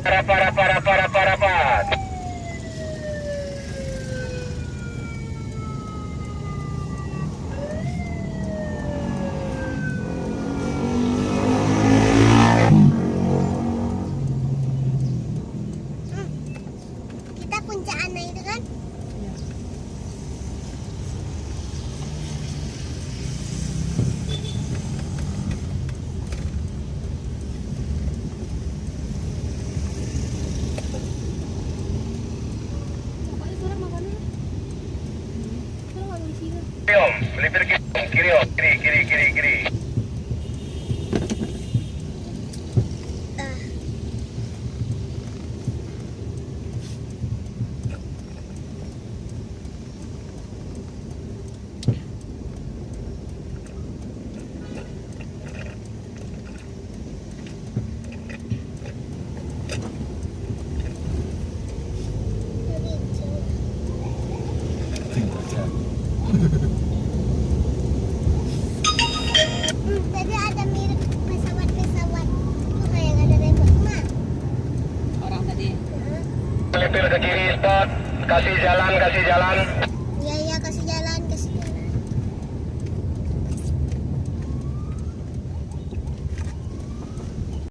Rapat. Kita puncaknya itu kan? Melipir kiri. Tadi ada mirip pesawat itu kayak ada tembaknya. Orang tadi. Melipir ke kiri, stop. Kasih jalan.